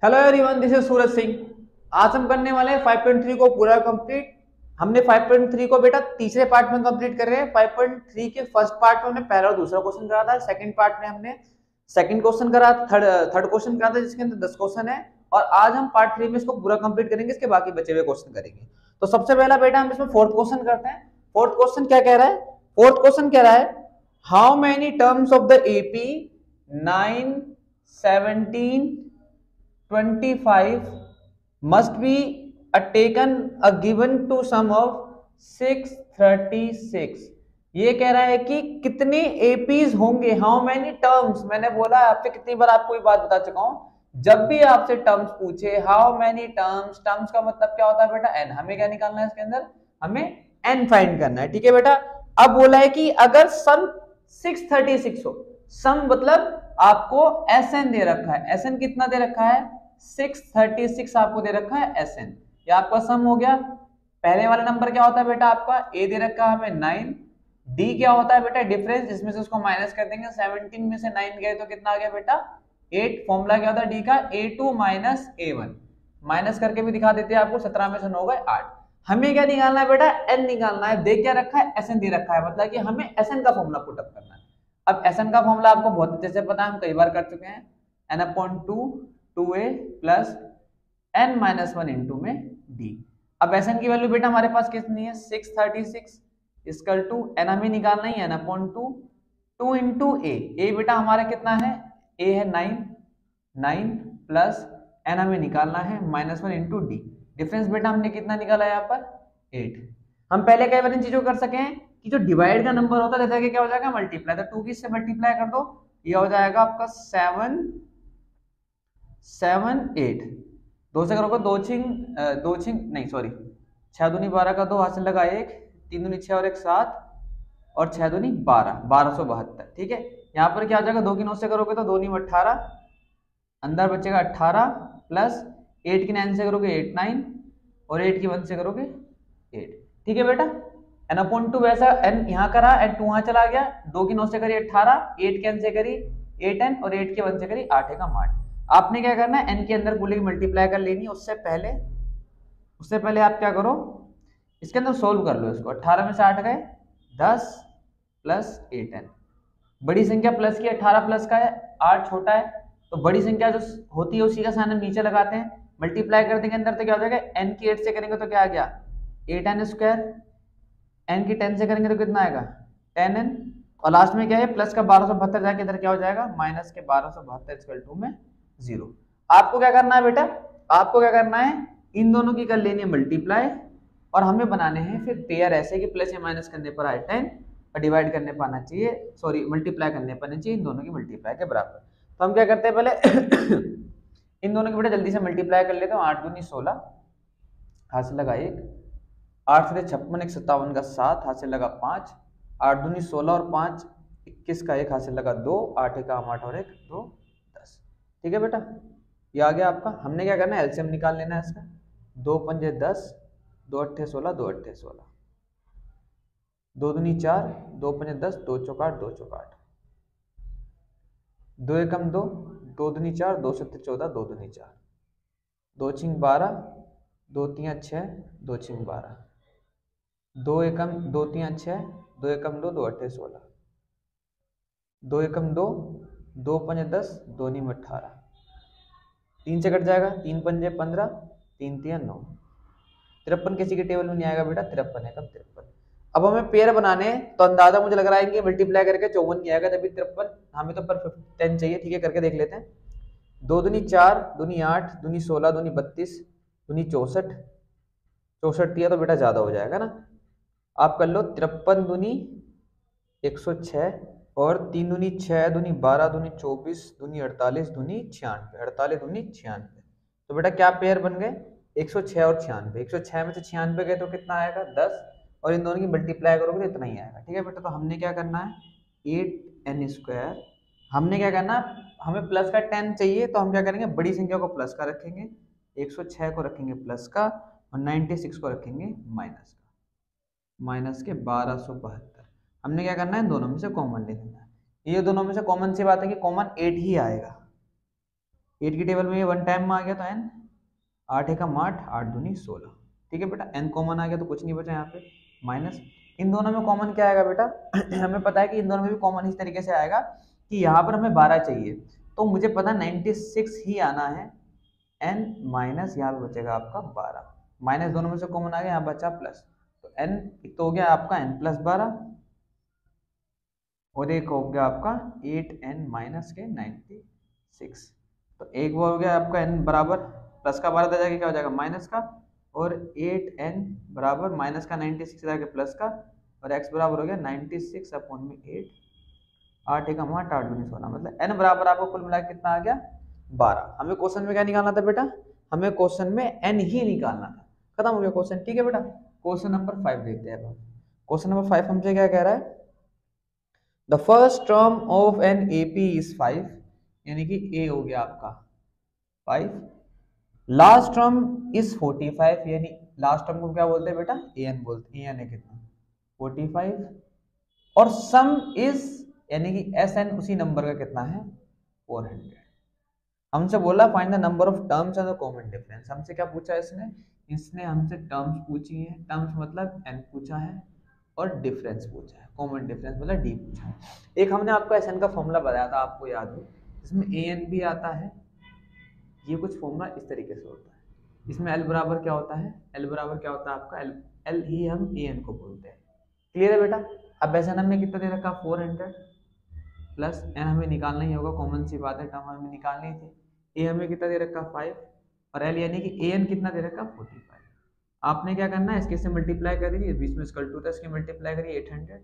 Hello everyone, this is Suraj Singh. आज हम करने वाले हैं 5.3 को पूरा कंप्लीट। हमने 5.3 को बेटा तीसरे पार्ट में कंप्लीट कर रहे हैं। 5.3 के फर्स्ट पार्ट में हमने पहला और दूसरा क्वेश्चन करा था। सेकंड पार्ट में हमने सेकंड क्वेश्चन करा, थर्ड क्वेश्चन करा था, जिसके अंदर 10 क्वेश्चन है। और आज हम पार्ट 3 में इसको पूरा कंप्लीट करेंगे, इसके बाकी बचे हुए क्वेश्चन करेंगे। तो सबसे पहला बेटा हम इसमें फोर्थ क्वेश्चन करते हैं। फोर्थ क्वेश्चन क्या कह रहा है? फोर्थ क्वेश्चन कह रहा है, how many terms of the AP 9, 17, 25 must be taken a given to sum of 636। ये कह रहा है कि कितने एपीज होंगे, हाउ मेनी टर्म्स। मैंने बोला आपसे कितनी बार, आपको ये बात बता चुका हूं, जब भी आपसे टर्म्स पूछे हाउ मेनी टर्म्स, टर्म्स का मतलब क्या होता है बेटा? एन। हमें क्या निकालना है इसके अंदर? हमें एन फाइंड करना है। ठीक है बेटा। अब बोला है कि अगर सम 636 हो, सम मतलब आपको एस एन दे रखा है। एस एन कितना दे रखा है? 636 आपको दे रखा है एस एन। ये आपका सम हो गया। पहले वाला नंबर क्या होता है बेटा? आपका ए दे रखा है हमें 9। डी क्या होता है बेटा? डिफरेंस, इसमें से उसको माइनस कर देंगे। 17 में से 9 गए तो कितना आ गया बेटा? 8। फॉर्मूला क्या होता है डी का? A2 minus A1। माइनस करके भी दिखा देते हैं आपको। 17 में से 9 गए 8। हमें क्या निकालना है बेटा? एन निकालना है। दे क्या रखा है? एस एन दे रखा है, मतलब कि हमें एस एन का फॉर्मूला पुट अप करना है। अब एस एन का फॉर्मूला आपको बहुत अच्छे से पता है, हम कई बार कर चुके हैं। N upon 2 a plus n minus 1 into में डी। अब एस एन की वैल्यू बेटा हमारे पास कितनी है? 636 इक्वल टू एन हमें निकालना ही, एन अपॉन 2 इंटू ए बेटा हमारा कितना है? ए है 9 प्लस एन हमें निकालना है माइनस 1 इंटू डी। डिफरेंस बेटा हमने कितना निकाला है यहाँ पर? 8। हम पहले कई बार इन चीजों कर सके हैं कि जो डिवाइड का नंबर होता है, जैसा कि क्या हो जाएगा? मल्टीप्लाई। तो 2 की इससे मल्टीप्लाई कर दो, ये हो जाएगा आपका 7 8। दो से करोगे दो छिंग नहीं, सॉरी, 6 दूनी 12 का 2 हाथ से लगा 1, 3 दूनी 6 और 1 7 और 6 दूनी 12, 1272। ठीक है। यहाँ पर क्या आ जाएगा? 2 की 9 से करोगे तो 2 नी 18, अंदर बचेगा 18 प्लस 8 की 9 से करोगे 8 9 और 8 की 1 से करोगे 8। ठीक है बेटा। एन अपॉन 2 वैसा एन यहाँ करा, एन 2 वहां चला गया। 2 की 9 से करी 18, 8 के एन से करी 8 एन और 8 के 1 से करी 8 का 8। आपने क्या करना है? एन के अंदर पूरी मल्टीप्लाई कर लेनी है। उससे पहले आप क्या करो, इसके अंदर सोल्व कर लो इसको। 18 में से 8 गए 10 प्लस 8 एन। बड़ी संख्या प्लस की, 18 प्लस का है, 8 छोटा है, तो बड़ी संख्या जो होती है उसी का साइन हम नीचे लगाते हैं। मल्टीप्लाई कर देंगे अंदर तो क्या हो जाएगा? एन की 8 से करेंगे तो क्या आ गया? 8 एन स्क्वायर। एन की 10 से करेंगे तो कितना आएगा? 10 एन। और लास्ट में क्या है? प्लस का 1272 जाके इधर क्या हो जाएगा? माइनस के 1272 इक्वल टू में 0। आपको क्या करना है बेटा? आपको क्या करना है? इन दोनों की कर लेनी है मल्टीप्लाई, और हमें बनाने हैं फिर पेयर ऐसे कि प्लस या माइनस करने पर आए 10 और डिवाइड करने पर आना चाहिए, सॉरी मल्टीप्लाई करने पर आना चाहिए इन दोनों की मल्टीप्लाई के बराबर। तो हम क्या करते हैं पहले इन दोनों की बेटा जल्दी से मल्टीप्लाई कर लेते हैं। 8 दूनी 16, हाथ से लगा 1, 8 से 56, 1 57 का 7, हाथ से लगा 5, 8 दूनी 16 और 5 21 का 1, हाथ से लगा 2, 8 एक 8 और 1 2 10। ठीक है बेटा, ये आ गया आपका। हमने क्या करना है? एलसीएम निकाल लेना है इसका। 2 पंजे 10, 2 अट्ठे 16, 2 अट्ठे 16, 2 दूनी 4, 2 पंजे 10, 2 चौक 8, 2 चौक 8, 2 एकम 2, 2 दूनी 4, 2 सत्ते 14, 2 दूनी 4, 2 छिंग 12, 2 तियां 6, 2 छिंग 12, 2 एकम 2 तियां 6, 2 एकम 2, 2 अट्ठे 16, 2 एकम 2, 2 पंजे 10, 2 नीम 18, 3 से कट जाएगा, 3 पंजे 15, 3 तियां 9। 53 किसी के टेबल में नहीं आएगा बेटा, 53 है। कब 53? अब हमें पेयर बनाने हैं, तो अंदाजा मुझे लग रहा है कि मल्टीप्लाई करके 54 नहीं आएगा, तभी 53। हमें तो पर 10 चाहिए। ठीक है, करके देख लेते हैं। 2 दूनी 4, दूनी 8, दूनी 16, दूनी 32, दूनी 64, 64 दिया तो बेटा ज्यादा हो जाएगा ना। आप कर लो 53 दूनी 106 और 3 दूनी 6, दूनी 12, दूनी 24, दूनी 48, दूनी 96, 48 दूनी 96। तो बेटा क्या पेयर बन गए? 106 और 96। 106 में से 96 गए तो कितना आएगा? 10, और इन दोनों की मल्टीप्लाई करोगे तो इतना ही आएगा। ठीक है बेटा, तो हमने क्या करना है? 8 एन स्क्वायर। हमने क्या करना है? हमें प्लस का 10 चाहिए, तो हम क्या करेंगे? बड़ी संख्या को प्लस का रखेंगे, 106 को रखेंगे प्लस का, और 96 को रखेंगे माइनस का, माइनस के 1272। हमने क्या करना है? दोनों में से कॉमन ले लेना है। ये दोनों में से कॉमन सी बात है कि कॉमन 8 ही आएगा। 8 की टेबल में ये 1 टाइम में आ गया तो n 8 एकम 8, 8 दूनी 16। ठीक है बेटा, n कॉमन आ गया तो कुछ नहीं बचा यहाँ पे माइनस। इन दोनों में कॉमन क्या आएगा बेटा हमें पता है कि इन दोनों में भी कॉमन इस तरीके से आएगा कि यहाँ पर हमें 12 चाहिए, तो मुझे पता 96 ही आना है, n माइनस यहाँ पे बचेगा आपका 12, माइनस दोनों में से कॉमन आ गया, यहाँ बचा प्लस, तो n एक तो हो गया आपका n प्लस 12 और एक हो गया आपका 8n माइनस के 96। तो एक वो हो गया आपका n बराबर प्लस का 12 जाके क्या हो जाएगा माइनस का, और 8n बराबर माइनस का 96 जाके प्लस का, और x बराबर हो गया 96 अपॉन में 8, 8 एकम 8, 8 दूनी 16, मतलब n बराबर आपको कुल मिला के कितना आ गया 12। हमें क्वेश्चन में क्या निकालना था बेटा, हमें क्वेश्चन में n ही निकालना था, खत्म हो गया क्वेश्चन। ठीक है बेटा, क्वेश्चन नंबर 5 देखते हैं अब। क्वेश्चन नंबर 5 हमसे क्या कह रहा है, the first term of an AP is 5, यानी कि a हो गया आपका 5, लास्ट टर्म इज 45, यानी लास्ट टर्म को क्या बोलते हैं बेटा an बोलते हैं, an है कितना 45, और सम इज यानी कि SN उसी नंबर का कितना है 400। हमसे बोला find the number of terms and the common difference. हमसे क्या पूछा इसने हमसे टर्म्स पूछी है, टर्म्स मतलब n पूछा है, और डिफरेंस पूछा है, कॉमन डिफरेंस मतलब d पूछा है। एक हमने आपको SN का फॉर्मूला बताया था, आपको याद हो, इसमें an भी आता है, ये कुछ फॉर्मूला इस तरीके से होता है। इसमें L बराबर क्या होता है, L बराबर क्या होता है आपका L ही हम an को बोलते हैं। क्लियर है बेटा। अब SN हमने कितना दे रखा 400, प्लस n हमें निकालना ही होगा, कॉमन सी बात है, टर्म हमें निकालनी थी। a हमें कितना दे रखा 5, और l यानी कि an कितना दे रखा 45। आपने क्या करना है, इसके से मल्टीप्लाई कर दीजिए, बीच में स्क्वायर टू था, इसकी मल्टीप्लाई करिए 800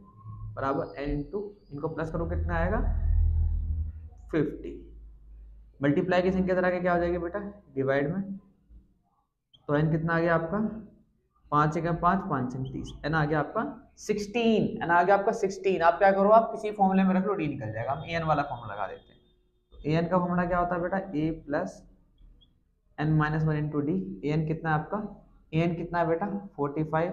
बराबर n इंटू, इनको प्लस करो कितना आएगा 50, मल्टीप्लाई की संख्या तरह के क्या हो जाएगी बेटा डिवाइड में, तो n कितना आ गया आपका 5 एक 5, 5 से 30, n आ गया आपका 16, n आ गया आपका 16। आप क्या करो, आप किसी फॉर्मूले में रख लो, d निकल जाएगा। हम an वाला फॉर्मूला लगा देते हैं, तो an का फॉर्मूला क्या होता है बेटा a plus n minus 1 into D. an कितना है आपका, an कितना है बेटा 45,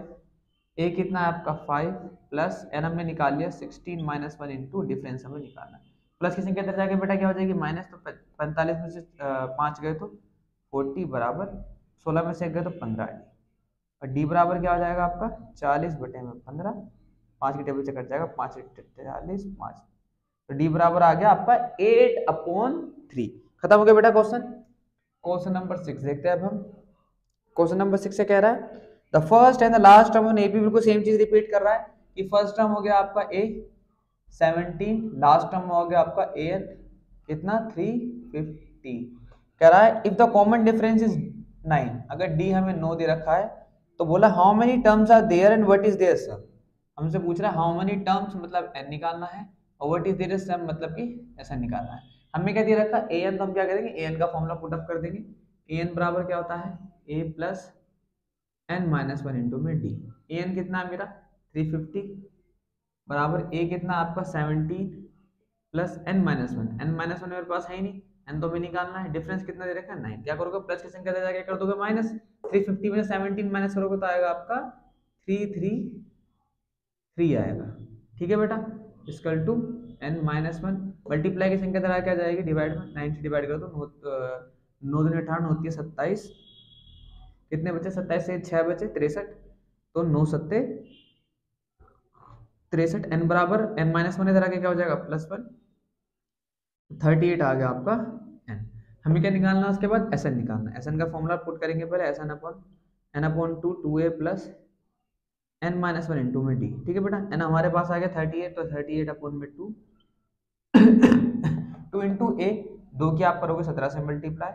a कितना है आपका 5, प्लस n हमने निकाल लिया 16 माइनस 1 इंटू डिफरेंस हमें निकालना है। प्लस की संख्या इधर जाके बेटा क्या हो जाएगी माइनस, तो 45 में से 5 गए तो 40 बराबर 16 में से 1 गए तो 15, और डी बराबर क्या हो जाएगा आपका 40 बटे में 15, 5 की टेबल से कट जाएगा, 5 40 5, तो डी बराबर आ गया आपका 8/3। खत्म हो गया बेटा क्वेश्चन। क्वेश्चन नंबर 6 देखते हैं अब हम। क्वेश्चन नंबर 6 से कह रहा है the first and the last term on AP, बिल्कुल सेम चीज रिपीट कर रहा है कि फर्स्ट टर्म हो गया आपका a 17, लास्ट टर्म हो गया आपका an कितना 350। कह रहा है if the common difference is 9, अगर d हमें 9 दे रखा है, तो बोला how many terms are there and what is their sum. हमसे पूछ रहा है हाउ मेनी टर्म्स मतलब n निकालना है, और व्हाट इज देयर सम मतलब कि ऐसा निकालना है। हमें क्या दे रखा है an, तो हम क्या करेंगे an का फॉर्मूला पुट अप कर देंगे। an बराबर क्या होता है a plus n minus 1 into में d। an कितना है मेरा 350 बराबर a कितना आपका 17 plus n minus 1, n minus 1 मेरे पास है ही नहीं, n तो हमें निकालना है। डिफरेंस कितना दे रखा है 9, क्या करोगे प्लस की संख्या दे जाके कर दोगे माइनस, 350 में 17 माइनस करोगे तो आएगा आपका 333 आएगा। ठीक है बेटा, equal to n minus 1, multiply की संख्या तरह क्या जाएगी डिवाइड में, 9 से डिवाइड कर दो, 9 दूनी 18 होती है 27, कितने बचे 27 से 6 बचे 63, तो 9 सत्ते 63, n बराबर n माइनस 1 इधर आके क्या हो जाएगा प्लस 1, 38 आ गया आपका n। हमें क्या निकालना है उसके बाद SN निकालना है। SN का फॉर्मूला पुट करेंगे पहले, SN upon n upon 2 2a plus n minus 1 into में d। ठीक है बेटा, n हमारे पास आ गया 38, तो 38 अपॉन में 2 2 इंटू a, 2 की आप करोगे 17 से मल्टीप्लाई,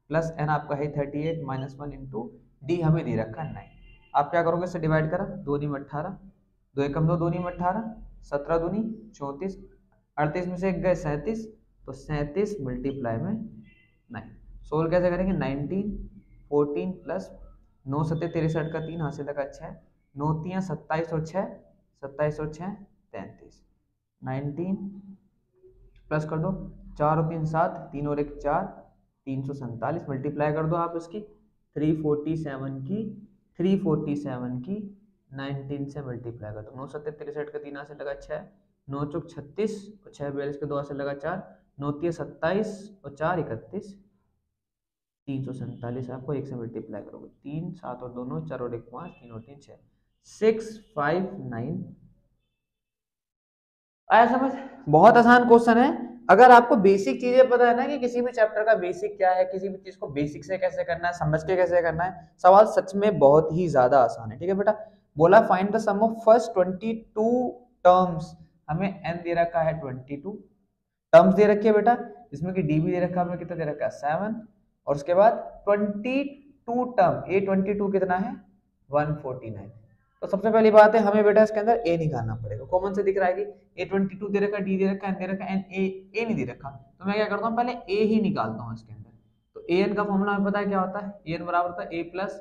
प्लस n आपका है 38 माइनस 1 इंटू डी हमें दे रखा है 9। आप क्या करोगे इससे डिवाइड करा, 2 नी 18, 2 एकम 2, 2 नी 18, 17 दूनी 34, 38 में से 1 गए 37, तो 37 मल्टीप्लाई में 9। सोल्व कैसे करेंगे 19 14 प्लस 9 सत्ते 63 का 3 हाथ से लगा 6, 9 3 27 और 6 27 और 6 33, 19 प्लस कर दो 4 और 3 7, 3 और 1 4, 347 मल्टीप्लाई कर दो आप इसकी 347 की 19 से मल्टीप्लाई कर दो, 9 सत्ते 63 का 3 हाथ से लगा 6, 9 चौक 36 और 6 42 के 2 हाथ से लगा 4, 9 3 27 और 4 31, 347 आपको 1 से मल्टीप्लाई करोगे, 3 7 और 2 9, 4 और 1 5, 3 और 3 6, 659। आया समझ? बहुत आसान क्वेश्चन है। अगर आपको बेसिक चीजें पता है ना कि किसी भी चैप्टर का बेसिक क्या है, किसी भी चीज को बेसिक से कैसे करना है, समझ के कैसे करना है, सवाल सच में बहुत ही ज्यादा आसान है। ठीक है बेटा, बोला find the sum of first 22 terms, हमें n दे रखा है 22 टर्म्स दे रखी है बेटा, जिसमें कि डी भी दे रखा है, हमें कितना दे रखा है 7, और उसके बाद 22 टर्म, ए 22 कितना है 149। तो सबसे पहली बात है हमें बेटा इसके अंदर ए निकालना पड़ेगा, कॉमन से दिख रहा है कि ए 22 दे रखा, डी दे रखा, एन दे रखा, एन ए नहीं दे रखा, तो मैं क्या करता हूँ पहले ए ही निकालता हूँ इसके अंदर। तो ए एन का फॉर्मूला हमें पता है क्या होता है, ए एन बराबर होता है a plus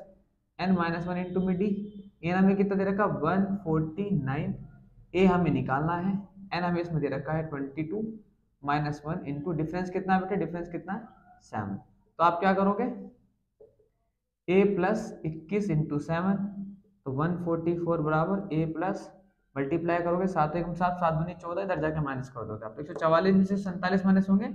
n minus one into में डी। एन हमें कितना दे रखा 149, ए हमें निकालना है, एन हमें इसमें दे रखा है 22 माइनस वन इंटू डिफरेंस कितना है बेटा, डिफरेंस कितना है 7। तो आप क्या करोगे a प्लस 21 इंटू 7, तो 144 बराबर a प्लस मल्टीप्लाई करोगे 7 एकम 7, 7 दूनी 14, इधर जाके माइनस कर दोगे आप। 144 में से 47 माइनस होंगे,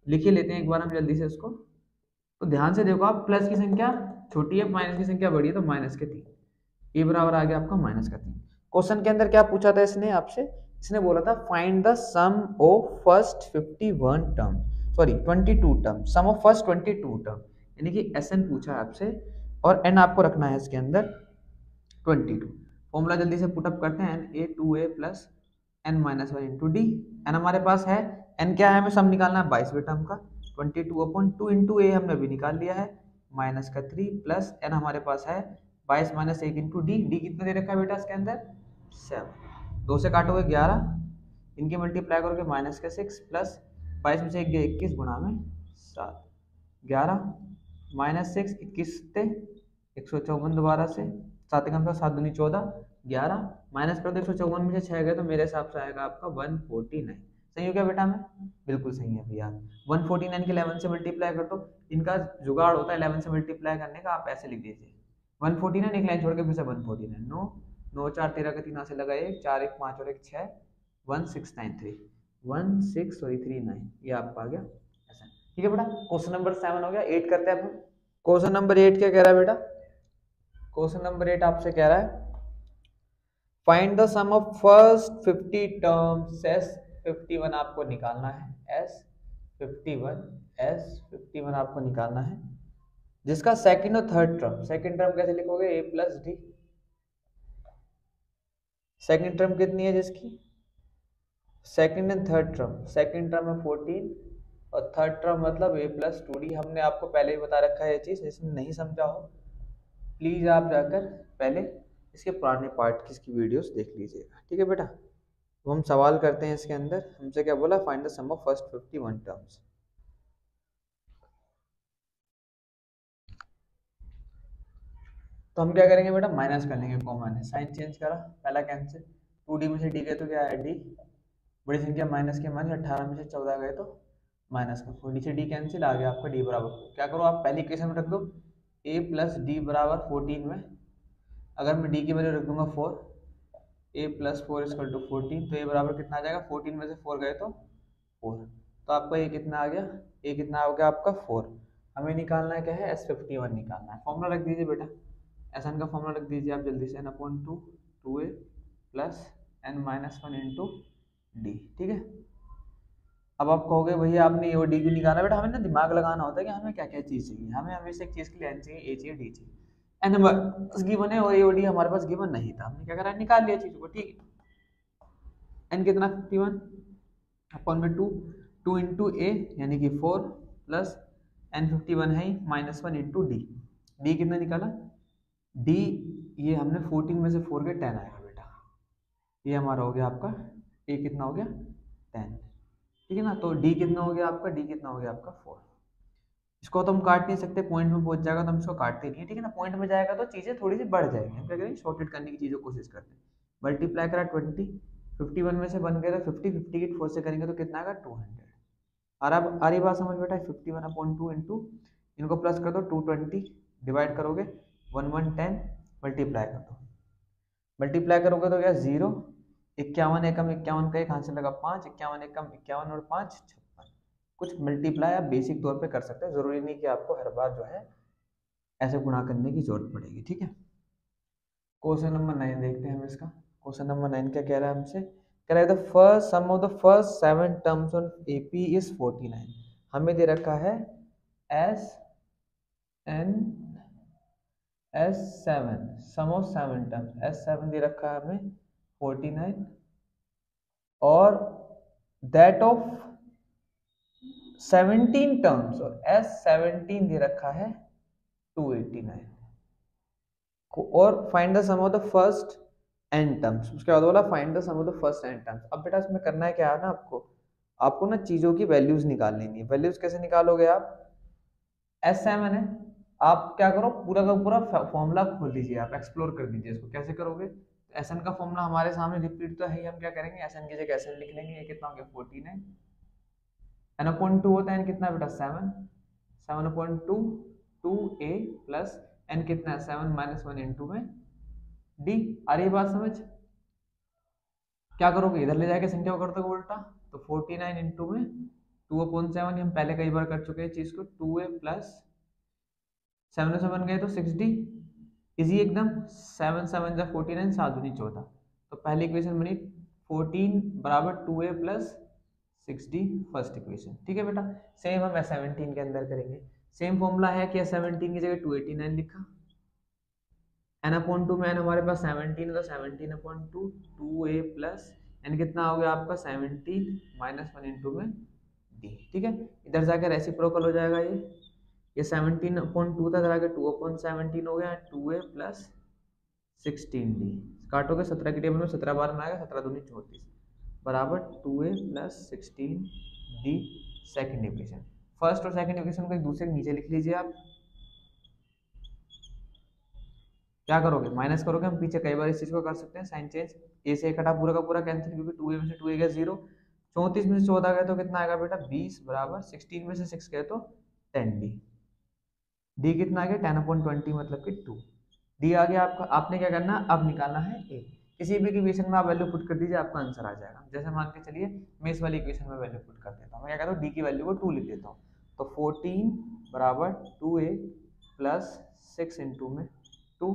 लिख ही लेते हैं एक बार हम जल्दी से इसको। तो ध्यान से देखो आप, प्लस की संख्या छोटी है, माइनस की संख्या बड़ी है, तो माइनस के 3, ए बराबर आ गया आपका माइनस का 3। क्वेश्चन के अंदर क्या पूछा था इसने आपसे, इसने बोला था find the sum of first 51 term, sorry 22 term, sum of first 22 term, यानी कि एसएन पूछा है आपसे, और एन आपको रखना है इसके अंदर 22। फॉर्मूला जल्दी से पुटअप करते हैं, n a 2a plus n minus one into d. N हमारे पास है, एन क्या है हमें सम निकालना है 22 टर्म का, 22 अपॉन 2 इंटू ए हमने अभी निकाल लिया है माइनस का 3, प्लस एन हमारे पास है 22 माइनस 1 इंटू डी। डी कितना दे रखा है बेटा इसके अंदर 7, 2 से काटोगे 11, इनके मल्टीप्लाई करोगे माइनस का 6, प्लस 22 में से 1 गया 21 गुणा में 7, 11 माइनस 6 21 थे 154 दोबारा से, 7 कम था 7 दूनी 14, 11 माइनस कर दो 154 में से 6 गए, तो मेरे हिसाब से आएगा आपका 149। सही हो गया बेटा में? बिल्कुल सही है भैया। 149 के 11 से मल्टीप्लाई कर दो, इनका जुगाड़ होता है 11 से मल्टीप्लाई करने का, आप ऐसे लिख दीजिए 149, एक लाइन छोड़ के फिर से 149, 9 9 4 13 का 3 से लगा 1 4 1 5 और 1 6, 1693 1639, ये आपका आ गया ऐसा। ठीक है बेटा, क्वेश्चन नंबर 7 हो गया। 8 करते हैं अब हम। क्वेश्चन नंबर 8 क्या कह रहा है बेटा, क्वेश्चन नंबर 8 आपसे कह रहा है find the sum of first 50 terms S 51 आपको निकालना है, एस 51 आपको निकालना है, जिसका सेकंड और थर्ड टर्म, सेकंड टर्म कैसे लिखोगे ए प्लस डी, सेकंड टर्म कितनी है जिसकी, second and third term, second term है 14 और थर्ड टर्म मतलब a प्लस 2d। हमने आपको पहले ही बता रखा है ये चीज़, जिसने नहीं समझा हो प्लीज़ आप जाकर पहले इसके पुराने पार्ट की इसकी वीडियोस देख लीजिएगा। ठीक है बेटा, तो हम सवाल करते हैं इसके अंदर, हमसे क्या बोला find the sum of first 51 terms. तो हम क्या करेंगे बेटा, माइनस कर लेंगे, कॉमन है, साइन चेंज करा, पहला कैंसिल, 2d में से d गए तो क्या है d, बड़ी संख्या माइनस के माइनस, 18 में से 14 गए तो माइनस का 4, नीचे d कैंसिल, आ गया आपका d बराबर 4। क्या करो आप पहली इक्वेशन में रख दो a प्लस डी बराबर 14 में, अगर मैं d की वैल्यू रख दूंगा 4, a प्लस 4 इक्वल टू 14, तो a बराबर कितना आ जाएगा, 14 में से 4 गए तो 4, तो आपका ये कितना आ गया, a कितना हो गया आपका 4। हमें निकालना है क्या है, S51 निकालना है। फॉर्मूला रख दीजिए बेटा, एस एन का फॉर्मूला रख दीजिए आप जल्दी से, n upon 2 2a plus n minus one into d. ठीक है, अब आप कहोगे भैया आपने ए डी क्यों निकाला, बेटा हमें ना दिमाग लगाना होता है कि हमें क्या क्या चीज़ चाहिए, हमें हमेशा एक चीज़ के लिए एन चाहिए, ए चाहिए, डी चाहिए, एन हमारे पास गिवन है और ए डी हमारे पास गिवन नहीं था, हमने क्या करा निकाल लिया चीज़ों को। ठीक है, एन कितना 51 अपॉन में 2 2 इंटू ए यानी कि 4 प्लस एन 51 है minus one into D, D कितना निकाला डी, ये हमने 14 में से 4 के 10 आएगा बेटा, ये हमारा हो गया आपका ए कितना हो गया 10। ठीक है ना, तो डी कितना हो गया आपका, डी कितना हो गया आपका 4। इसको तो हम काट नहीं सकते, पॉइंट में पहुंच जाएगा तो हम इसको काटते नहीं है। ठीक है ना, पॉइंट में जाएगा तो चीज़ें थोड़ी सी बढ़ जाएंगी, हम क्या करेंगे शॉर्टेड करने की चीज़ों कोशिश करते हैं। मल्टीप्लाई करा 20, 51 में से बन गया तो 50, 50 की 4 से करेंगे तो कितना आएगा 200। और अब आ रही बात समझ बेटा, 51 अपॉन 2 इंटू इनको प्लस कर दो 220, डिवाइड करोगे 1110, मल्टीप्लाई कर दो, मल्टीप्लाई करोगे तो क्या 0, 51 एकम 51 का एक हाथ से लगा 5, 51 एकम 51 और 5 56, कुछ मल्टीप्लाई आप बेसिक तौर पे कर सकते हैं, जरूरी नहीं कि आपको हर बार जो है ऐसे गुणा करने की जरूरत पड़ेगी। ठीक है, क्वेश्चन नंबर 9 देखते हैं हम इसका। क्वेश्चन नंबर 9 क्या कह रहा है हमसे, कह रहा है the first sum of the first 7 terms on AP is 49। हमें दे रखा है S n S7 sum of 7 terms, S7 दे रखा है हमें 49 और दैट ऑफ 17 टर्म्स और S17 दे रखा है 289 और find the sum of the first n terms. उसके बाद बोला find the sum of the first n terms. अब बेटा इसमें करना है क्या है ना, आपको ना चीजों की वैल्यूज निकाल लेनी है। वैल्यूज कैसे निकालोगे आप, S7 है, आप क्या करो पूरा का पूरा फॉर्मूला खोल लीजिए, आप एक्सप्लोर कर दीजिए इसको। कैसे करोगे, एसएन का फॉर्मूला हमारे सामने रिपीट तो है ही, हम क्या करेंगे एसएन की जगह एसएन लिख लेंगे। ये कितना हो गया 49, एन अपॉन 2 होता है, एन कितना बेटा 7, 7 अपॉन 2 2a प्लस एन कितना है 7 माइनस 1 इंटू में डी। आ रही है बात समझ, क्या करोगे इधर ले जाके संख्या को कर दोगे उल्टा, तो 49 इंटू में 2 अपॉन 7, हम पहले कई बार कर चुके हैं चीज को, 2a प्लस 7 से बन गए तो 6d इजी एकदम, 7 7 जा 49 7 दूनी 14, तो पहली इक्वेशन बनी 14 बराबर 2a plus 6d first equation. ठीक है बेटा, सेम हम S17 के अंदर करेंगे। सेम फॉर्मूला है कि S17 की जगह 289 लिखा, n अपॉन 2 में n हमारे पास 17 है तो 17 अपॉन 2 2a प्लस n कितना हो गया आपका 17 माइनस 1 इंटू में d। ठीक है, इधर जाकर रेसिप्रोकल हो जाएगा, ये 17 अपॉन 2 था, जाके 2 अपॉन 17 हो गया, 2a प्लस 16d काटोगे 17 की टेबल में 17 बार में आएगा, 17 दूनी 34 बराबर 2a plus 16d second equation. First और सेकेंड इक्वेशन को एक दूसरे के नीचे लिख लीजिए आप। क्या करोगे माइनस करोगे, हम पीछे कई बार इस चीज को कर सकते हैं, साइन चेंज, ए से इकट्ठा पूरा का पूरा कैंसिल, क्योंकि 2a में से 2a गया 0, 34 में से 14 गए तो कितना आएगा बेटा 20 बराबर 16 में से 6 गए तो 10d। d कितना आ गया 10 अपॉन 20 मतलब कि 2 d आ गया आपका। आपने क्या करना है अब निकालना है a, किसी भी इक्वेशन में आप वैल्यू पुट कर दीजिए, आपका आंसर आ जाएगा। जैसे मान के चलिए मैं इस वाली इक्वेशन में वैल्यू पुट कर देता हूँ, मैं क्या करता हूँ d की वैल्यू को 2 लिख देता हूँ, तो 14 बराबर 2a प्लस 6 इंटू में 2,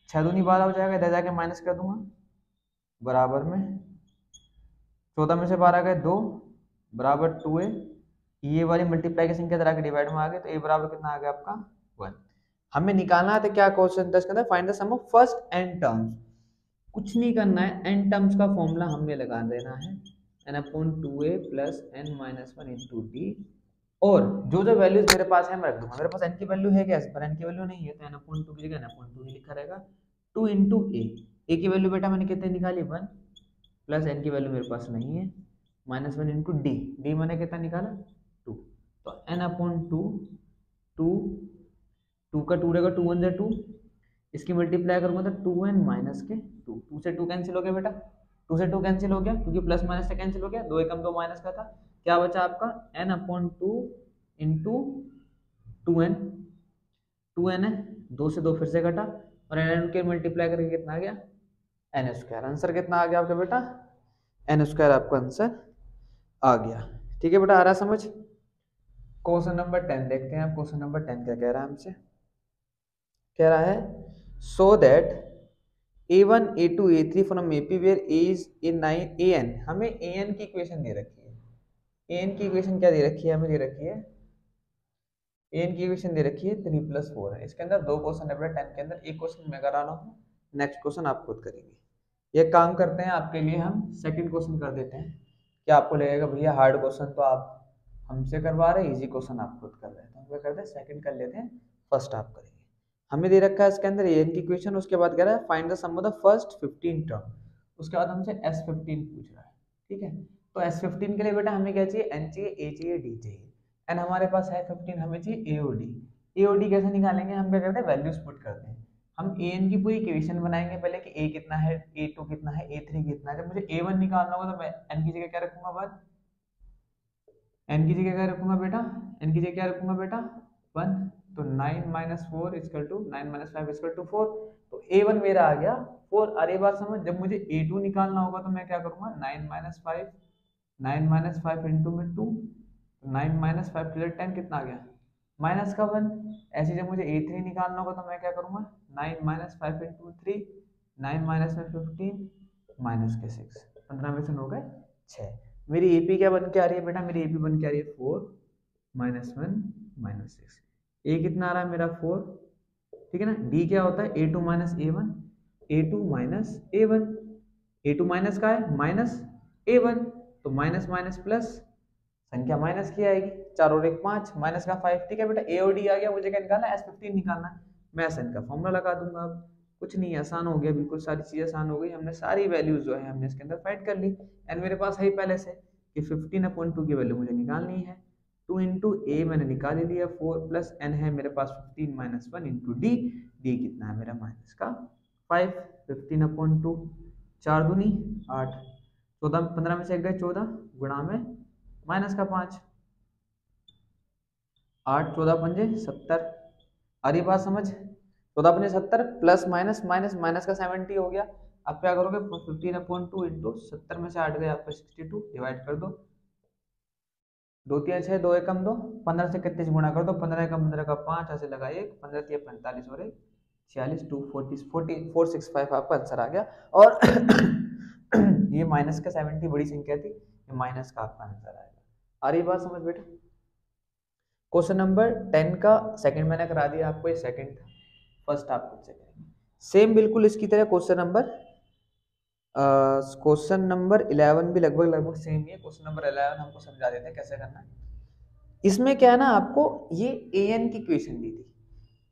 6 दूनी 12 हो जाएगा, इधर जाके माइनस कर दूंगा, बराबर में 14 में से 12 गए 2 बराबर 2a, ये वाली मल्टीप्लाई के तरह के डिवाइड में आ गए, तो a बराबर कितना आ गया आपका 1। हमें निकालना है तो क्या क्वेश्चन था इसके अंदर, find the sum of first n terms. कुछ नहीं करना है, n टर्म्स का फॉर्मूला हमने लगा देना है, n upon 2a plus n minus 1 into D, और जो जो वैल्यूज मेरे पास है मैं रख दूंगा। मेरे पास n की वैल्यू है क्या, इस पर n की वैल्यू नहीं है, तो n अपॉन 2 की जगह n अपॉन 2 ही लिखा रहेगा। 2 इंटू a की वैल्यू बेटा मैंने कितने निकाली 1, प्लस n की वैल्यू मेरे पास नहीं है, माइनस 1 इंटू डी मैंने कितना निकाला 2, तो n अपॉन 2 2 2 का 2 रहेगा, 2 1 जा 2, इसकी मल्टीप्लाई करूंगा तो 2n माइनस के 2, 2 से 2 कैंसिल हो गया बेटा, 2 से 2 कैंसिल हो गया क्योंकि प्लस माइनस से कैंसिल हो गया, 2 एकम 2 माइनस का था, क्या बचा आपका n upon 2 into 2n, 2n है, 2 से 2 फिर से घटा और n के मल्टीप्लाई करके कितना आ गया n स्क्वायर। आंसर कितना आ गया आपका बेटा n स्क्वायर, आपका आंसर आ गया। ठीक है बेटा, आ रहा समझ। क्वेश्चन नंबर 10 देखते हैं आप। क्वेश्चन नंबर 10 क्या कह रहा है हमसे, कह रहा है so that a1 a2 a3 from AP where a is a 9 an, हमें an की इक्वेशन दे रखी है। an की इक्वेशन क्या दे रखी है, हमें दे रखी है an की इक्वेशन दे रखी है 3 + 4 है। इसके अंदर दो क्वेश्चन है बेटा 10 के अंदर, एक क्वेश्चन मैं करा रहा हूँ, नेक्स्ट क्वेश्चन आप खुद करेंगे। ये काम करते हैं आपके लिए, हम सेकंड क्वेश्चन कर देते हैं, क्या आपको लगेगा भैया हार्ड क्वेश्चन तो आप हमसे करवा रहे हैं, इजी क्वेश्चन आप खुद कर रहे हैं, तो हम क्या करते हैं सेकंड कर लेते हैं, फर्स्ट आप करेंगे। हमें दे रखा है इसके अंदर an की इक्वेशन, उसके बाद कह रहा है find the sum of the first 15 term, उसके बाद हमसे S15 पूछ रहा है। ठीक है, तो S15 के लिए बेटा हमें क्या चाहिए, n चाहिए, a चाहिए, d चाहिए। n हमारे पास है 15, हमें चाहिए a और d। a और d कैसे निकालेंगे, हम क्या करते हैं वैल्यूज पुट करते हैं। हम an की पूरी इक्वेशन बनाएंगे पहले कि a कितना है, a2 कितना है, a3 कितना है। जब मुझे a1 निकालना होगा तो मैं n की जगह क्या रखूंगा, 1, n की जगह क्या रखूंगा बेटा, n की जगह क्या रखूंगा बेटा 1, तो 9 minus 4 equal to 9 minus 5 equal to 4, तो a1 मेरा आ गया 4। अरे बात समझ, जब मुझे a2 निकालना होगा तो मैं क्या करूंगा 9 माइनस 5 इंटू में 2, 9 माइनस 5 डिवाइड 10 कितना आ गया, माइनस का 1। ऐसे जब मुझे A3 निकालना होगा तो मैं क्या करूँगा, 9 माइनस 5 इंटू 3, 9 माइनस में 15 माइनस के 6, 15 में से हो गए 6। मेरी AP क्या बन के आ रही है बेटा, मेरी AP बन के आ रही है 4 माइनस 1 माइनस 6। A कितना आ रहा है मेरा 4, ठीक है ना। D क्या होता है, A2 minus A1, A2 minus A1, A2 minus का है माइनस A1, तो माइनस माइनस प्लस, संख्या माइनस की आएगी, 4 और 1 5, माइनस का 5। ठीक है बेटा, ए और डी आ गया, मुझे क्या निकालना है, S15 निकालना है। मैं एसएन का फॉर्मूला लगा दूंगा। अब कुछ नहीं, आसान हो गया, बिल्कुल सारी चीजें आसान हो गई। हमने सारी वैल्यूज जो है हमने इसके अंदर फाइंड कर ली। एंड मेरे पास है पहले से कि 15/2 की वैल्यू मुझे निकालनी है। 2 इंटू ए मैंने निकाल लिया, 4 प्लस एन है मेरे पास 15 माइनस 1 इंटू डी। डी कितना है मेरा माइनस का 5। 15/2, 4 दूनी 8, 14, 15 में से एक गए 14, गुणा में माइनस का 5, 8 14 पंजे 70। आ रही बात समझ, 14 पंजे 70 प्लस माइनस माइनस माइनस का 70 हो गया। अब क्या करोगे, 15/2 इंटू 70 में से 8 गए आपका 62, डिवाइड कर दो, 2 3 6, 2 एकम 2, 15 से 31 गुणा कर दो, 15 एकम 15 का 5, ऐसे लगा 1, 15 3 45 और 1 46, 2 40 465 आपका आंसर आ गया। और ये माइनस का 70 बड़ी संख्या थी, ये माइनस का आपका आंसर आएगा। आ रही बात समझ बेटा। क्वेश्चन नंबर 10 का सेकंड मैंने करा दिया आपको, ये सेकंड था, फर्स्ट आप खुद से करेंगे सेम बिल्कुल इसकी तरह। क्वेश्चन नंबर 11 भी लगभग सेम ही है। क्वेश्चन नंबर 11 हमको समझा देते हैं कैसे करना है। इसमें क्या है ना, आपको ये an की इक्वेशन दी थी।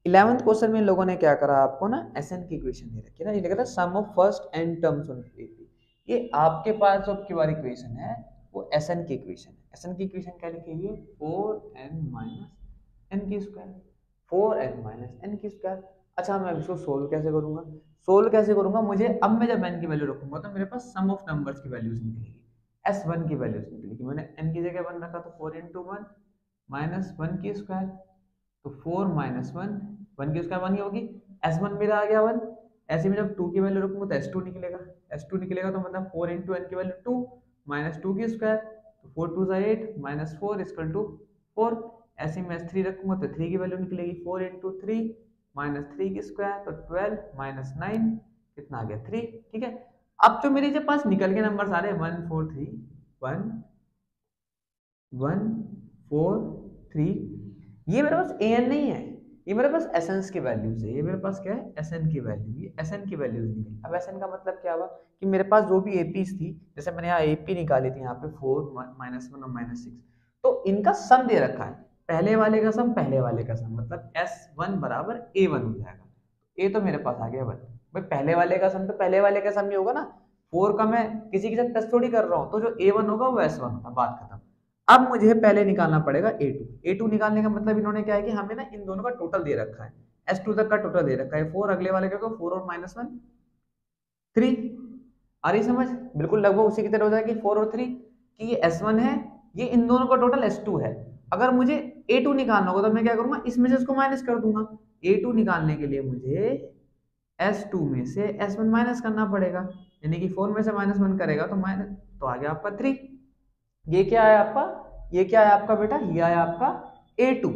11th क्वेश्चन में इन लोगों ने क्या करा, आपको ना SN की इक्वेशन दे रखी है ना, ये लिखा था sum of first n terms of AP। ये आपके पास जो आपकी बार इक्वेशन है वो SN की इक्वेशन है। SN की इक्वेशन क्या लिखी हुई है, 4n माइनस n की स्क्वायर, 4n माइनस n की स्क्वायर। अच्छा, मैं इसको सोल्व कैसे करूंगा, सोल्व कैसे करूंगा, मुझे अब मैं जब n की वैल्यू रखूंगा तो मेरे पास सम ऑफ नंबर्स की वैल्यूज निकलेगी, S1 की वैल्यूज निकलेगी। मैंने n की जगह 1 रखा तो 4 इंटू 1 माइनस 1 की स्क्वायर, तो 4 माइनस 1, 1 की स्क्वायर 1 ही होगी, S1 मेरा आ गया 1। ऐसे में जब 2 की वैल्यू रखूंगा तो S2 निकलेगा, S2 निकलेगा तो मतलब 4 इंटू n की वैल्यू 2 माइनस 2 की स्क्वायर, तो 4 2 8 माइनस 4 इक्वल टू 4। ऐसे में S3 रखूंगा तो 3 की वैल्यू निकलेगी, 4 इंटू 3 माइनस 3 की स्क्वायर, तो 12 माइनस 9 कितना आ गया 3। ठीक है, अब जो मेरे पास निकल के नंबर आ रहे हैं 1 4 3 1 1 4 3, ये मेरे पास an नहीं है, ये मेरे पास एसेंस की वैल्यूज है। ये मेरे पास क्या है, एसएन की वैल्यू, ये एसएन की वैल्यूज निकली। अब एसएन का मतलब क्या हुआ कि मेरे पास जो भी एपीज थी, जैसे मैंने यहाँ एपी निकाली थी, यहाँ पे 4 माइनस 1 और माइनस 6, तो इनका सम दे रखा है, पहले वाले का सम पहले वाले का सम, मतलब S1 बराबर A1 हो जाएगा। ए तो मेरे पास आ गया 1 भाई, पहले वाले का सम तो पहले वाले का सम ही होगा ना, 4 का मैं किसी के साथ प्लस थोड़ी कर रहा हूँ, तो जो A1 होगा वो S1 होगा, बात खत्म। अब मुझे पहले निकालना पड़ेगा A2 निकालने का मतलब इन्होंने क्या है कि हमें ना इन दोनों का टोटल दे रखा है, S2 तक का टोटल दे रखा है, 4 अगले वाले का 4 और माइनस 1 3। आ रही समझ, बिल्कुल लगभग उसी की तरह हो जाएगी 4 और 3 कि ये S1 है, ये इन दोनों का टोटल S2 है। अगर मुझे A2 निकालना होगा तो मैं क्या करूंगा, इसमें से इसको माइनस कर दूंगा। A2 निकालने के लिए मुझे S2 में से S1 माइनस करना पड़ेगा, यानी कि 4 में से माइनस 1 करेगा तो माइनस, तो आ गया आपका 3। ये क्या है आपका, ये क्या है आपका बेटा, ये आया आपका A2,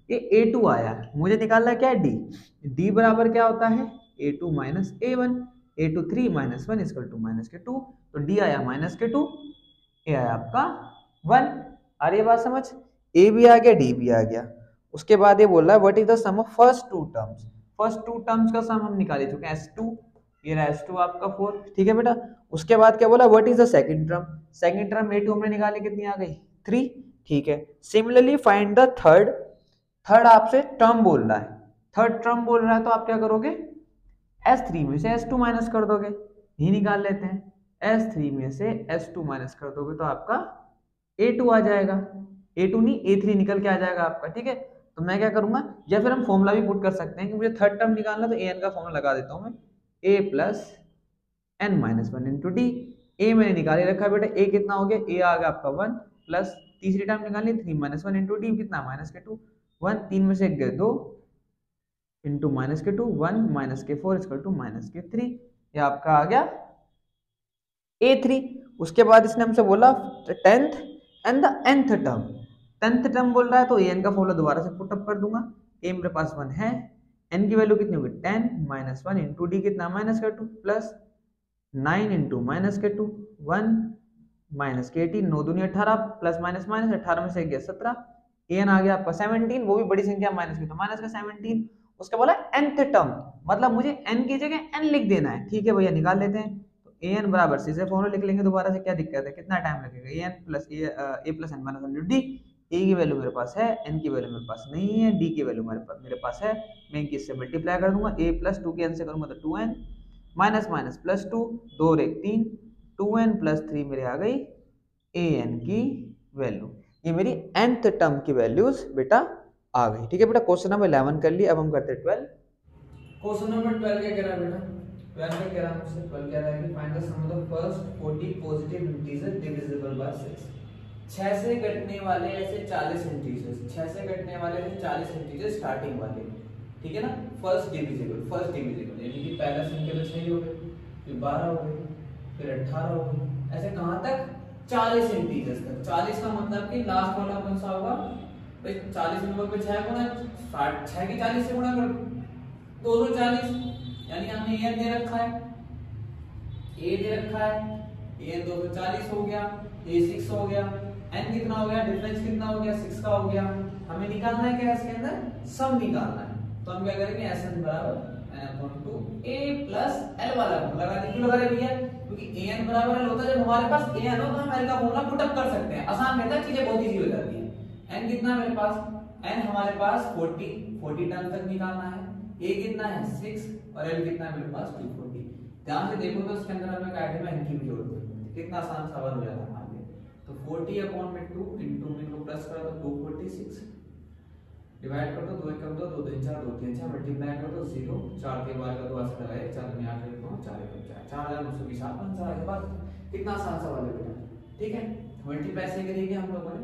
ये A2 आया। मुझे निकालना क्या है, D बराबर क्या होता है, A2 minus A1, A2 3 minus 1 equal to minus के 2, तो D आया माइनस के 2, ए आया आपका 1। आ रही है बात समझ, ए भी आ गया डी भी आ गया। उसके बाद ये बोल रहा है what is the sum of first two terms, first two terms का सम हम निकाल चुके हैं S2, ये रहा S2 आपका 4, ठीक है बेटा। उसके बाद क्या बोला, what is the second term, second term A2 हमने निकाली, कितनी आ गई 3, ठीक है। Similarly find the third, third आपसे टर्म बोल रहा है, थर्ड टर्म बोल रहा है, तो आप क्या करोगे, S3 में से S2 माइनस कर दोगे, यही निकाल लेते हैं, S3 में से S2 माइनस कर दोगे तो आपका A2 आ जाएगा, A2 नहीं A3 निकल के आ जाएगा आपका, ठीक है। तो मैं क्या करूंगा, या फिर हम फॉर्मूला भी पुट कर सकते हैं कि मुझे थर्ड टर्म निकालना, तो an का फॉर्मूला लगा देता हूं मैं, a plus n minus 1 into d. A मैंने निकाल ही रखा है बेटा, a कितना हो गया, a आ गया आपका 1 प्लस तीसरी टर्म निकालनी 3 माइनस 1 इंटू डी, कितना माइनस के 2, 1 3 में से 1 गए 2 इंटू माइनस के 2, 1 माइनस के 4 इक्वल टू माइनस के 3, ये आपका आ गया A3। उसके बाद इसने हमसे बोला tenth and the nth term, 10th term बोल रहा है तो an का फॉर्मूला दोबारा से पुट अप कर दूंगा। a मेरे पास 1 है, n की वैल्यू कितनी होगी 10 माइनस 1 इंटू डी कितना माइनस का 2 प्लस 9 इंटू माइनस के 2 1 माइनस के 18 9 दूनी 18 प्लस माइनस माइनस 18 में से गया 17 an आ गया आपका 17, वो भी बड़ी संख्या माइनस की तो माइनस का 17। उसका बोला nth टर्म, मतलब मुझे n की जगह n लिख देना है। ठीक है भैया निकाल लेते हैं। तो an बराबर सीधे फॉर्मूला लिख लेंगे दोबारा से, क्या दिक्कत है, कितना टाइम लगेगा, an plus a plus n minus 1 D. a की वैल्यू मेरे पास है, n की वैल्यू मेरे पास नहीं है, d की वैल्यू मेरे पास है। मैं इनकी इससे मल्टीप्लाई कर दूंगा, a प्लस 2 के n से करूंगा तो 2n माइनस माइनस प्लस 2 2 और 1 3 2n प्लस 3 मेरे आ गई an की वैल्यू। ये मेरी nth टर्म की वैल्यूज बेटा आ गई। ठीक है बेटा, क्वेश्चन नंबर 11 कर लिया। अब हम करते हैं 12। क्वेश्चन नंबर 12 क्या कह रहा है बेटा, 12 में कह रहा है मुझसे, 12 कह रहा है कि find the sum of the first 40 positive integer divisible by 6। 6 से कटने वाले ऐसे 40 इंटीजर्स, 6 से कटने वाले ऐसे 40 इंटीजर्स स्टार्टिंग वाले, ठीक है ना। फर्स्ट डिविजिबल यानी कि पहला संख्या तो 6 हो गई, फिर 12 हो गई, फिर 18 हो गई, ऐसे कहां तक 40 इंटीजर्स तक। 40 का मतलब कि लास्ट वाला कौन सा होगा भाई, 40 नंबर पे 6 गुना 6 की 40 से गुणा कर 240, यानी हमने a दे रखा है, a दे रखा है, a 240 हो गया, a 6 हो गया, n कितना हो गया, डिफरेंस कितना हो गया 6 का हो गया। हमें निकालना है क्या इसके अंदर, सम निकालना है। तो हम क्या करेंगे Sn बराबर n/2 a प्लस l वाला लगा दी, क्यों लगा रहे भैया, क्योंकि an बराबर l होता है जब हमारे पास an हो तो हम l का फॉर्मूला पुट अप कर सकते हैं, आसान रहता है, चीजें बहुत इजी हो जाती है। n कितना मेरे पास, n हमारे पास 40 टर्म तक निकालना है, a कितना है 6 और l कितना है मेरे पास 240। ध्यान से देखो तो इसके अंदर हमें कायदे में n की भी जरूरत है, कितना आसान सवाल हो जाता है हमारे लिए। तो 40/2 इनटू में को प्लस करा तो 246 डिवाइड कर दो, 2 1 2 2 3 4 2 3 6 मल्टीप्लाई कर दो 0 4 के बाद का 2 ऐसे लगाए 4 में 8 लिखो 4 1 4 4920 आंसर आएगा। बात कितना आसान सवाल है बेटा, ठीक है। मल्टीप्लाई से करेंगे हम लोगों ने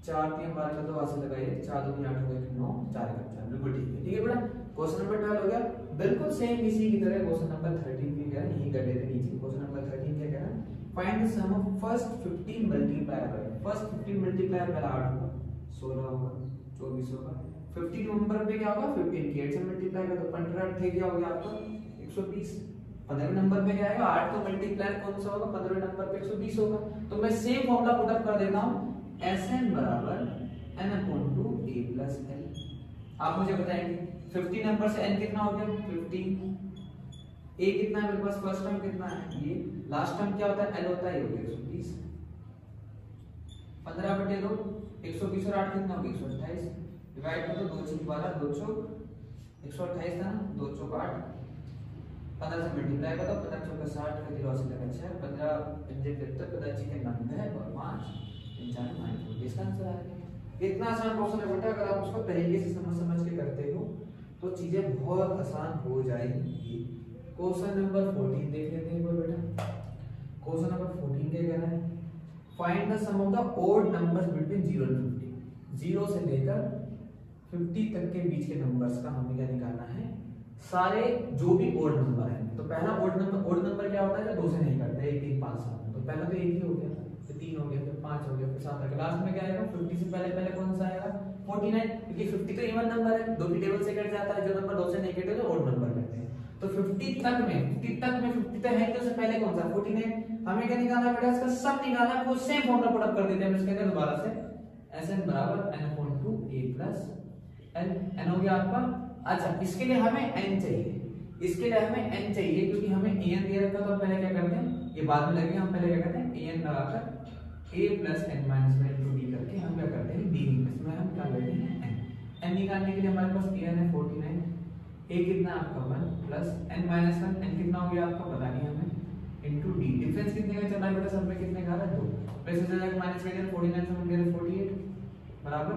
4 3 12 का 2 ऐसे लगाइए 4 2 8 हो गया 9 4 1 4 बिल्कुल ठीक है। ठीक है बेटा, क्वेश्चन नंबर 12 हो गया, बिल्कुल सेम इसी की तरह क्वेश्चन नंबर 13 भी कह रहा है, यही कर लेते नीचे। क्वेश्चन नंबर 13 क्या कह रहा है, find the sum of first 15 multiplier by, फर्स्ट 15 मल्टीप्लायर पहला 8 होगा 16 होगा 24 होगा, 15 नंबर पे क्या होगा 15 के 8 से मल्टीप्लाई कर दो 15 8 क्या हो गया आपका 120। 15 नंबर पे क्या आएगा 8 तो मल्टीप्लायर कौन सा होगा 15 नंबर पे 120 होगा। तो मैं सेम फॉर्मूला पुट अप कर देता हूं, Sn बराबर n/2 a प्लस l। आप मुझे बताएंगे 15 नंबर से n कितना हो गया 15, a कितना है मेरे पास, फर्स्ट टर्म कितना है ये, लास्ट टर्म क्या होता है l होता है, ये हो गया 120। 15/2 120 और 8 कितना हो गया 128, डिवाइड कर दो 2 6 12 2 चौक 128 था ना, 2 चौक 8, 15 से मल्टीप्लाई कर दो 15 चौक 60 का 0 से लगा 6 15 5 75 15 6 90 और 5 95 इसका आंसर आ गया। इतना आसान क्वेश्चन है बेटा, अगर आप उसको तरीके से समझ के करते हो तो चीजें बहुत आसान हो जाएंगी। क्वेश्चन नंबर 14 देख लेते हैं बेटा। क्वेश्चन नंबर 14 क्या कह रहा है, find the sum of the odd numbers between 0 and 50। 0 से लेकर 50 तक के बीच के नंबर्स का हमें क्या निकालना है, सारे जो भी ऑड नंबर है। तो पहला ऑड नंबर क्या होता है जो 2 से नहीं करते, 1 3 5 7। तो पहला तो 1 ही हो गया, फिर 3 हो गया, फिर 5 हो गया, फिर 7 आ गया, लास्ट में क्या आएगा 50 से पहले कौन सा आएगा 49, क्योंकि 50 तो इवन नंबर है, दो की टेबल से कट जाता है, जो नंबर 2 से नहीं कटे तो ऑड नंबर कहते हैं। तो 50 तक में 50 तो है, तो उससे पहले कौन सा 49। हमें क्या निकालना बेटा, इसका सम निकालना है, वो सेम फॉर्मूला पुट अप कर देते हैं हम इसके अंदर दोबारा से, Sn बराबर n/2 a plus l। n हो गया आपका। अच्छा इसके लिए हमें n चाहिए, इसके लिए हमें n चाहिए क्योंकि हमें an दे रखा, तो पहले क्या करते हैं, ये बाद में लगेगा, हम पहले क्या करते हैं an लगाकर a प्लस n माइनस में इंटू d करके हम क्या करते हैं d, इसमें हम क्या लेते हैं n। n निकालने के लिए हमारे पास an है 49, a कितना आपका 1 प्लस n माइनस 1, n कितना हो गया आपका पता नहीं हमें, इनटू d। डिफरेंस कितने का चल रहा है बेटा, सब में कितने का आ रहा है 2, प्लस इधर जाकर माइनस कर दिया 49 से हम गए 48 बराबर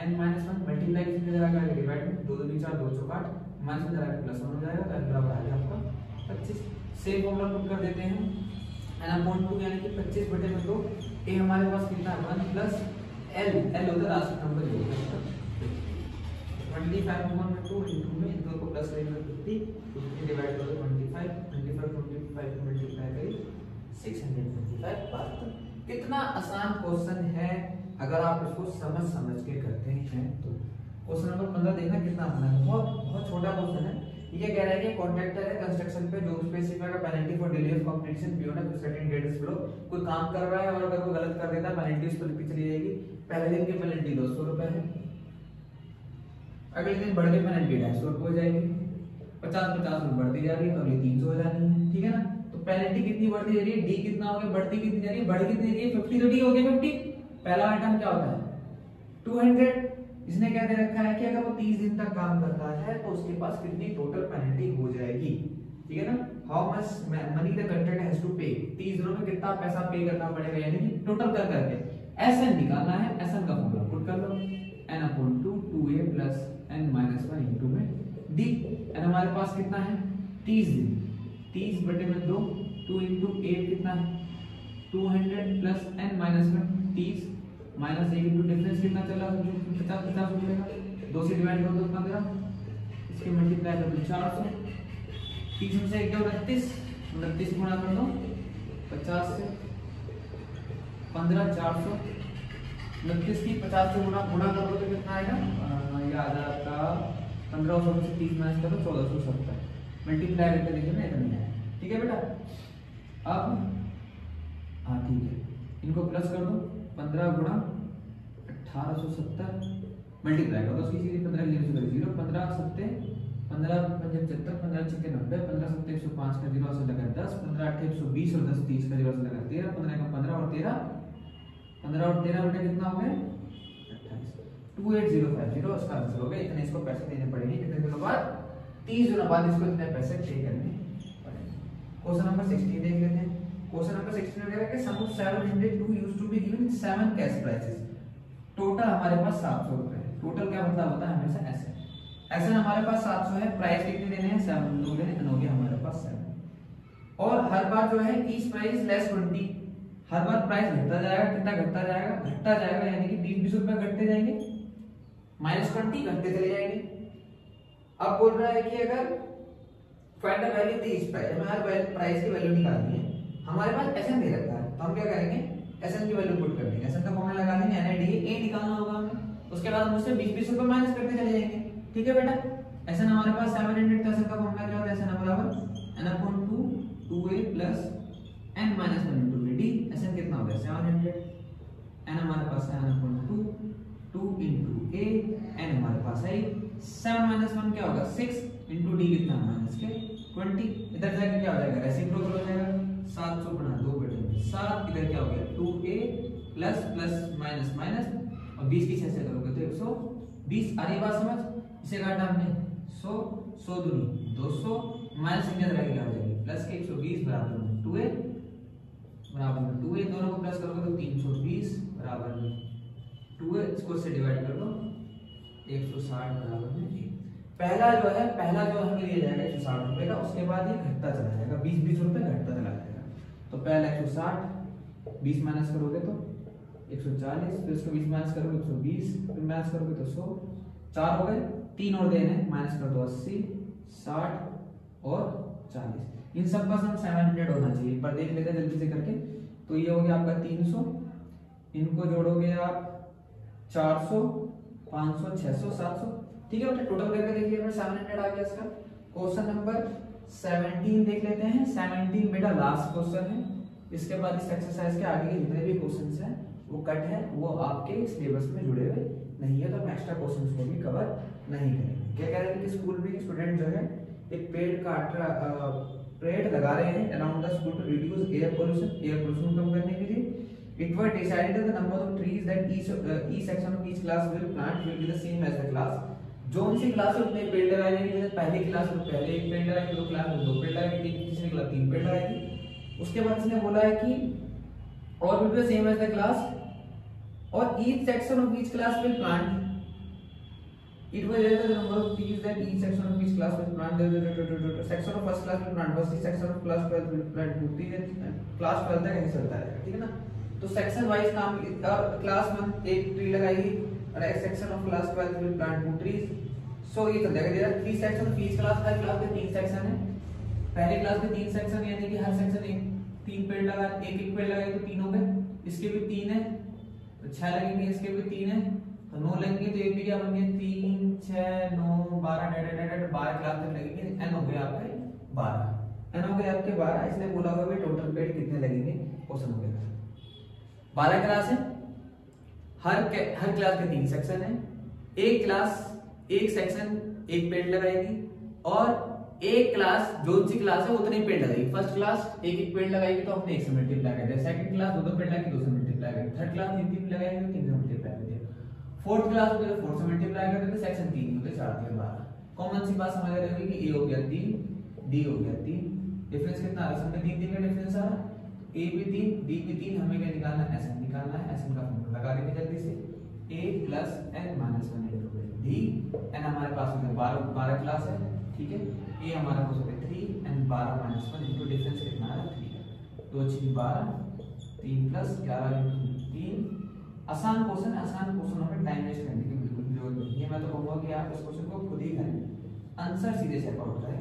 n माइनस 1 मल्टीप्लाई कितने जगह करेंगे डिवाइड में 2 2 4 2 चौक 8 माइनस में जगह प्लस 1 हो जाएगा, तो n बराबर आ गया आपका 25। सेम फॉर्मूला पुट कर देते हैं n/2 यानी कि 25/2 a हमारे पास कितना है 1 प्लस l, l होता है लास्ट नंबर ये होता है 25/2 इनटू में इन दो को प्लस करेंगे 50 डिवाइड कर दो 25 मल्टीप्लाई करें 625। बात कितना आसान क्वेश्चन है, अगर आप इसको समझ के करते हैं तो क्वेश्चन नंबर 15 देखना कितना आसान है, बहुत छोटा क्वेश्चन है। ये कह रहा है कि कॉन्ट्रैक्टर है कंस्ट्रक्शन पे जो specify penalty for delay of completion beyond a certain date is flow. कोई काम कर रहा है और अगर वो गलत कर देता है पेनल्टी उस पर लिखी चली जाएगी। पहले दिन की पेनल्टी 200 रुपए है, अगले दिन बढ़ के पेनल्टी 250 रुपए हो जाएगी, 50 रुपए बढ़ती जा रही है और ये 300 हो जानी है, ठीक है ना। तो पेनल्टी कितनी बढ़ती जा रही है, डी कितना हो गया, बढ़ती कितनी जा रही है, बढ़ कितनी जा रही है 50, तो डी हो गया 50। पहला आइटम क्या होता है 200। इसने क्या दे रखा है कि अगर वो 30 दिन तक काम करता है तो उसके पास कितनी टोटल पेनल्टी हो जाएगी, ठीक है ना। How much money the contractor has to pay, 30 दिनों में कितना पैसा पे करना पड़ेगा, यानी कि टोटल कर करके एसएन निकालना है। एसएन का फॉर्मूला पुट कर लो, n upon 2 2a plus n minus 1 into में d। एन हमारे पास कितना है 30 दिन, 30 बटे में 2, 2 इनटू a कितना है 200 plus n minus 1 30 minus 1 into difference कितना चला 50 हो जाएगा, 2 से डिवाइड कर दो 15, इसके मल्टीप्लाई कर दो 400, 30 में से 1 क्या 29 गुणा कर दो 50 से 15 400, 29 की 50 से गुणा कर दो तो कितना आएगा, ये आ जाता 1500 में से 30 माइनस कर दो 1470, मल्टीप्लाई करके देखिए ना इतना है, ठीक है बेटा। अब हाँ ठीक है, इनको प्लस कर दो 15 गुणा 1870 मल्टीप्लाई कर दो उसकी सीधी 15 0 से 0 15 7 15 75 15 6 90 15 7 105 का 0 से लगा 10 15 8 120 और 10 30 का 0 से लगा 13 15 का 15 और 13 बेटा कितना हो गया 28 28050 उसका आंसर हो गया। इतने इसको पैसे देने पड़ेंगे, कितने दिनों बाद 30 दिनों बाद इसको इतने पैसे पे करने पड़ेंगे। क्वेश्चन नंबर 16 देख लेते हैं। क्वेश्चन नंबर 16 में कह रहा है कि sum of 702 used to be given 7 cash prices. Total हमारे पास 700 रुपए है। टोटल क्या मतलब होता है हमेशा ऐसे हमारे पास 700 है, प्राइस कितने देने हैं 7 2 देने हैं, हो गया हमारे पास 7। और हर बार जो है ईच प्राइस लेस 20, हर बार प्राइस घटता जाएगा, कितना घटता जाएगा यानी कि 20 रुपए घटते जाएंगे, -20 घटते चले जाएंगे। अब बोल रहा है कि अगर find the value of each price, हमें हर प्राइस की वैल्यू निकालनी है। हमारे पास एसएन दे रखा है तो हम क्या करेंगे एसएन की वैल्यू पुट कर देंगे, एसएन का फॉर्मूला लगा देंगे एनआईडी ए निकालना होगा हमें, उसके बाद हम उससे 20 रुपए माइनस करते चले जाएंगे, ठीक है बेटा। एसएन हमारे पास 700 था, एसएन का फॉर्मूला क्या होता है एसएन बराबर n upon 2 2a plus n minus 1 into डी। एसएन कितना हो गया 700, n हमारे पास है n upon 2 into a, n हमारे पास है 7 माइनस 1 क्या होगा 6 इनटू डी कितना माइनस के 20। इधर जाके क्या हो जाएगा रेसिप्रोकल हो जाएगा 700 गुणा 2 बटे 7, इधर क्या हो गया 2a plus plus minus minus और 20 की 6 से करोगे तो 120। आ रही बात समझ, इसे काटा हमने 100 100 दूनी 200 माइनस संख्या तरह क्या हो जाएगी प्लस के 120 बराबर में 2a दोनों को प्लस करोगे तो 320 बराबर में 2a, इसको से डिवाइड कर दो 160 बराबर में 1। पहला जो हमें दिया जाएगा 160 रुपए का, उसके बाद ये घटता चला जाएगा 20 रुपए घटता चला जाएगा। तो पहला 160 20 माइनस करोगे तो 140, फिर उसको 20 माइनस करोगे 120, फिर माइनस करोगे तो 100, 4 हो गए, 3 और देने माइनस कर दो 80 60 और 40। इन सब का सम 700 होना चाहिए, पर देख लेते हैं जल्दी से करके। तो ये हो गया आपका 300, इनको जोड़ोगे आप 400 500 600 700, ठीक है बेटा। टोटल करके देखिए 700 आ गया इसका। क्वेश्चन नंबर 17 देख लेते हैं। 17 बेटा लास्ट क्वेश्चन है, इसके बाद इस एक्सरसाइज के आगे के जितने भी क्वेश्चंस हैं वो कट है, वो आपके सिलेबस में जुड़े हुए नहीं है, तो हम एक्स्ट्रा क्वेश्चंस को भी कवर नहीं करेंगे। क्या कह रहे हैं कि स्कूल में स्टूडेंट जो है एक पेड़ लगा रहे हैं around the school to reduce air pollution कम करने के लिए। It was decided that the number of trees that each section of each class will plant will be the same as the class। Zone C class में उतने पेड़ लगाए जाएंगे, जैसे पहली क्लास में पहले एक पेड़ लगाएंगे, दो क्लास में 2 पेड़ लगाएंगे, तीसरी क्लास 3 पेड़ लगाएंगे। उसके बाद इसने बोला है कि और will be the same as the class और each section of each class will plant। It was decided that the number of trees that each section of each class will plant, the section of first class will plant first, section of class 12 will plant 2, class 12 तक ऐसे चलता है, ठीक है ना। तो section wise काम, class 1 एक ट्री लगाएगी और section of class 12 will plant 2 trees. So ये चल जाएगा 3 सेक्शन ऑफ ईच क्लास, हर क्लास में 3 सेक्शन है। पहले क्लास में 3 सेक्शन यानी कि हर सेक्शन एक 3 पेड़ लगा, एक पेड़ लगाए तो 3 हो गए, इसके भी 3 है, तो 6 लगेंगे, इसके भी 3 है, तो 9 लगेंगे, तो ये भी क्या बन गया 3 6 9 12 12 क्लास तक लगेंगे। n हो गया आपके 12, n हो गया आपके 12, इसने बोला होगा भाई टोटल पेड़ कितने लगेंगे, क्वेश्चन हो गया 12 क्लास है, हर क्लास के 3 सेक्शन है, एक क्लास एक सेक्शन एक पेड़ लगाएगी, और एक क्लास जो सी क्लास है उतने पेड़ लगाएगी। फर्स्ट क्लास एक एक पेड़ लगाएगी तो हमने 1 से मल्टीप्लाई कर दिया, सेकंड क्लास 2 पेड़ लगाएगी 2 से मल्टीप्लाई कर दिया, थर्ड क्लास 3 लगाएगी तो 3 से मल्टीप्लाई कर दिया, फोर्थ क्लास हो गया 4 से मल्टीप्लाई कर देते, सेक्शन 3 हो गया 4 3 12। कॉमन सी बात समझ आ रही है कि a हो गया 3 d हो गया 3, डिफरेंस कितना आ रहा है, सबमें 3 3 का डिफरेंस आ रहा है, a भी 3 d भी 3, हमें क्या निकालना है, sn निकालना है, sn का फॉर्मूला लगा देंगे जल्दी से, a + n - 1 * d, n हमारे पास हो गया 12 क्लास है, ठीक है, a हमारा हो गया 3 n 12 - 1 इनटू डिफरेंस कितना आ रहा है 3, 2 6 12 3 + 11 * 3। आसान क्वेश्चन है, आसान क्वेश्चनों में टाइम वेस्ट करने की बिल्कुल जरूरत नहीं है। मैं तो कहूंगा कि आप इस क्वेश्चन को खुद ही करें, आंसर सीधे से आउट करें,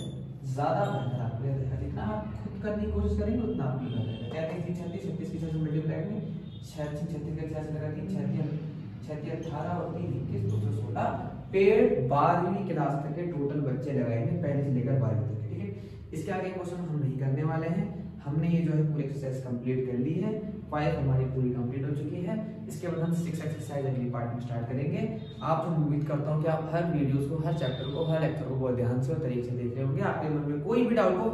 ज्यादा बेहतर आपके लिए रहेगा। जितना आप खुद करने की कोशिश करेंगे उतना आपके लिए बेहतर रहेगा। क्या 3 36 36 की 6 से मल्टीप्लाई करेंगे, 6 36 के 6 से लगा 3 6 18 और 3 21 216 पेड़ 12वीं क्लास तक के टोटल बच्चे लगाएंगे, पहले से लेकर 12वीं तक, ठीक है। इसके आगे क्वेश्चन हम नहीं करने वाले हैं, हमने ये जो है पूरी एक्सरसाइज कंप्लीट कर ली है, 5 हमारी पूरी कंप्लीट हो चुकी है। इसके बाद हम 6 एक्सरसाइज अगली पार्ट में स्टार्ट करेंगे। आप जो उम्मीद करता हूँ कि आप हर वीडियोस को, हर चैप्टर को, हर लेक्चर को बहुत ध्यान से और तरीके से देख रहे होंगे। आपके मन में कोई भी डाउट हो,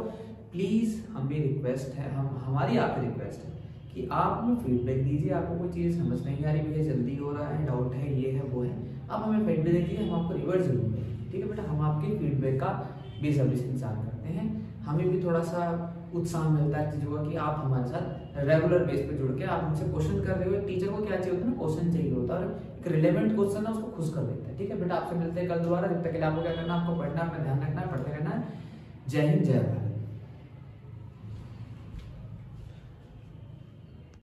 प्लीज हमें रिक्वेस्ट है, हमारी आपसे रिक्वेस्ट है कि आप हमें फीडबैक दीजिए। आपको कोई चीज़ समझ नहीं आ रही, भैया जल्दी हो रहा है, डाउट है, ये है वो है, आप हमें फीडबैक दीजिए, हम आपको रिवर्स जरूर देंगे, ठीक है बेटा। हम आपके फीडबैक का बेसब्री से इंतजार करते हैं। हमें भी थोड़ा सा उत्साह मिलता है चीज़ों का कि आप हमारे साथ रेगुलर बेस पे जुड़ के आप हमसे क्वेश्चन कर रहे हो। टीचर को क्या चाहिए होता है ना, क्वेश्चन चाहिए होता है, और एक रिलेवेंट क्वेश्चन है उसको खुश कर देता है, ठीक है बेटा। आपसे मिलते हैं कल दोबारा, जब तक के लिए आपको क्या करना है, आपको पढ़ना है, अपना ध्यान रखना है, पढ़ते रहना है। जय हिंद, जय भारत।